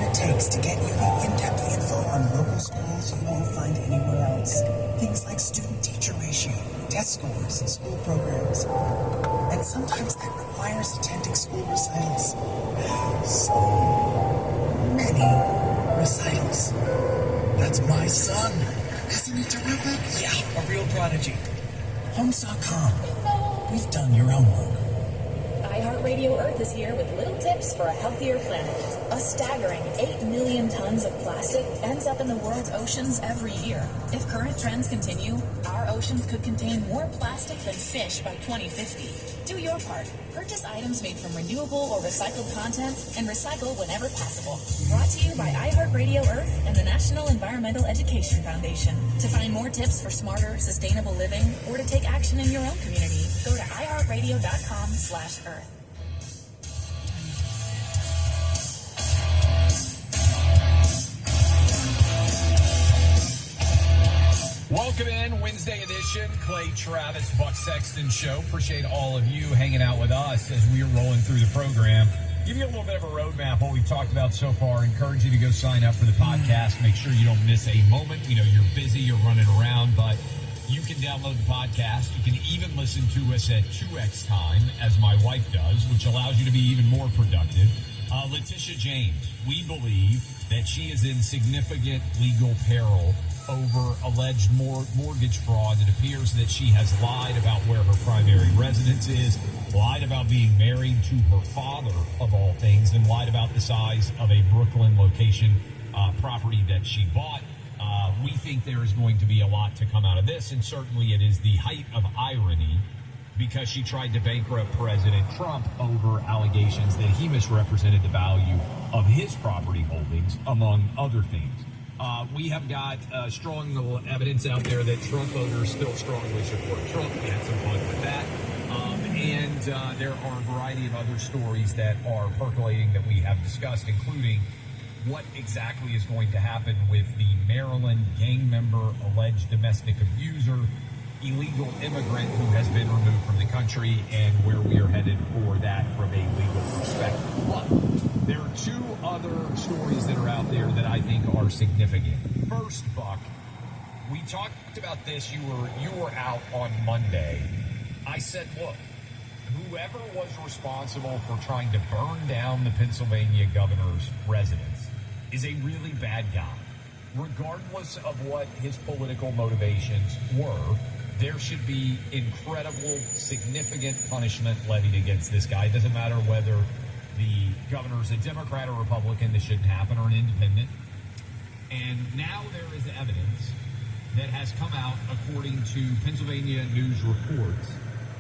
it takes to get you the in-depth info on local schools you won't find anywhere else. Things like student-teacher ratio, test scores, and school programs. And sometimes that requires attending school recitals. So many recitals. That's my son. Isn't he terrific? Yeah, a real prodigy. Homes.com. We've done your homework. iHeartRadio Earth is here with little tips for a healthier planet. A staggering 8 million tons of plastic ends up in the world's oceans every year. If current trends continue, our oceans could contain more plastic than fish by 2050. Do your part. Purchase items made from renewable or recycled content and recycle whenever possible. Brought to you by iHeartRadio Earth and the National Environmental Education Foundation. To find more tips for smarter, sustainable living or to take action in your own community, go to iHeartRadio.com/Earth. Welcome in, Wednesday edition, Clay Travis, Buck Sexton Show. Appreciate all of you hanging out with us as we are rolling through the program. Give you a little bit of a roadmap, what we've talked about so far. Encourage you to go sign up for the podcast. Make sure you don't miss a moment. You know, you're busy, you're running around, but you can download the podcast. You can even listen to us at 2x time, as my wife does, which allows you to be even more productive. Letitia James, we believe that she is in significant legal peril over alleged mortgage fraud. It appears that she has lied about where her primary residence is, lied about being married to her father, of all things, and lied about the size of a Brooklyn location property that she bought. We think there is going to be a lot to come out of this, and certainly it is the height of irony because she tried to bankrupt President Trump over allegations that he misrepresented the value of his property holdings, among other things. We have got strong evidence out there that Trump voters still strongly support Trump. We had some fun with that. And there are a variety of other stories that are percolating that we have discussed, including what exactly is going to happen with the Maryland gang member, alleged domestic abuser, illegal immigrant who has been removed from the country, and where we are headed for that from a legal perspective. But there are two other stories that are out there that I think are significant. First, Buck, we talked about this. You were out on Monday. I said, look, whoever was responsible for trying to burn down the Pennsylvania governor's residence is a really bad guy. Regardless of what his political motivations were, there should be incredible, significant punishment levied against this guy. It doesn't matter whether the governor's a Democrat or Republican. This shouldn't happen, or an independent. And now there is evidence that has come out, according to Pennsylvania news reports,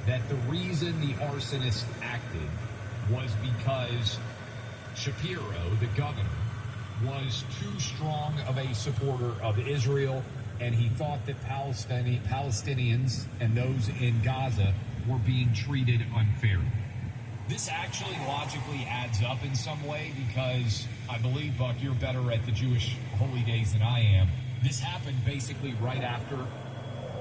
that the reason the arsonist acted was because Shapiro, the governor, was too strong of a supporter of Israel, and he thought that Palestinians and those in Gaza were being treated unfairly. This actually logically adds up in some way because I believe, Buck, you're better at the Jewish holy days than I am. This happened basically right after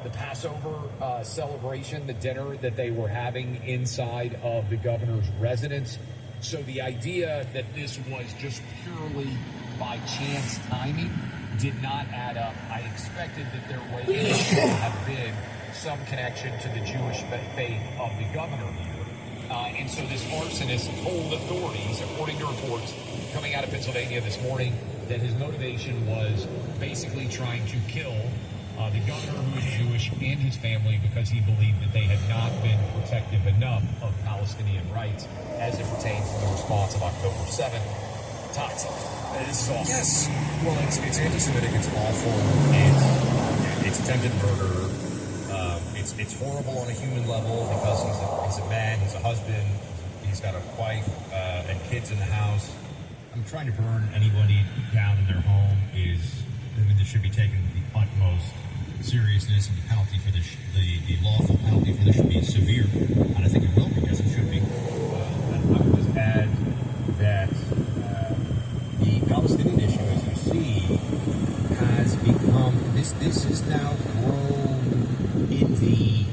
the Passover celebration, the dinner that they were having inside of the governor's residence. So the idea that this was just purely by chance timing did not add up. I expected that there would have been some connection to the Jewish faith of the governor here. And so this arsonist told authorities, according to reports coming out of Pennsylvania this morning, that his motivation was basically trying to kill the governor, who is Jewish, and his family because he believed that they had not been protective enough of Palestinian rights as it pertains to the response of October 7th. Toxic. This is awful. Yes. Well, it's anti-Semitic. It's awful. It's attempted murder. It's horrible on a human level because he's a man. He's a husband. He's got a wife and kids in the house. I'm trying to burn anybody down in their home this should be taken with the utmost seriousness, and the penalty for this, the lawful penalty for this should be severe, and I think it will be, as it should be. I would just add that the Palestinian issue, as you see, has become this has now grown in the,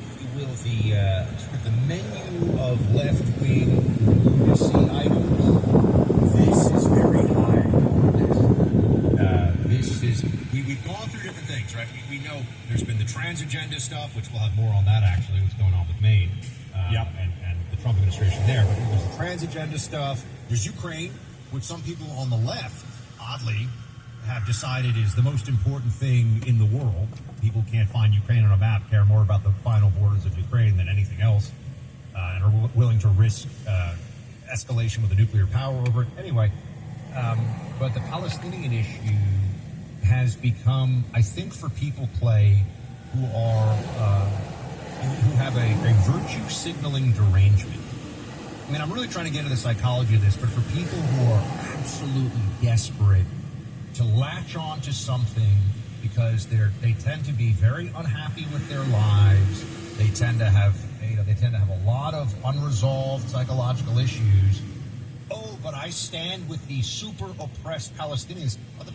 if you will, sort of the menu of left-wing lunacy items. This is very high trans agenda stuff, which we'll have more on that actually, what's going on with Maine and the Trump administration there. But there's the trans agenda stuff. There's Ukraine, which some people on the left, oddly, have decided is the most important thing in the world. People who can't find Ukraine on a map care more about the final borders of Ukraine than anything else, and are willing to risk escalation with a nuclear power over it. Anyway, but the Palestinian issue has become, I think, for people play who are who have a virtue signaling derangement. I mean, I'm really trying to get into the psychology of this, but for people who are absolutely desperate to latch on to something because they tend to be very unhappy with their lives, they tend to have a lot of unresolved psychological issues. Oh, but I stand with the super oppressed Palestinians. Well, the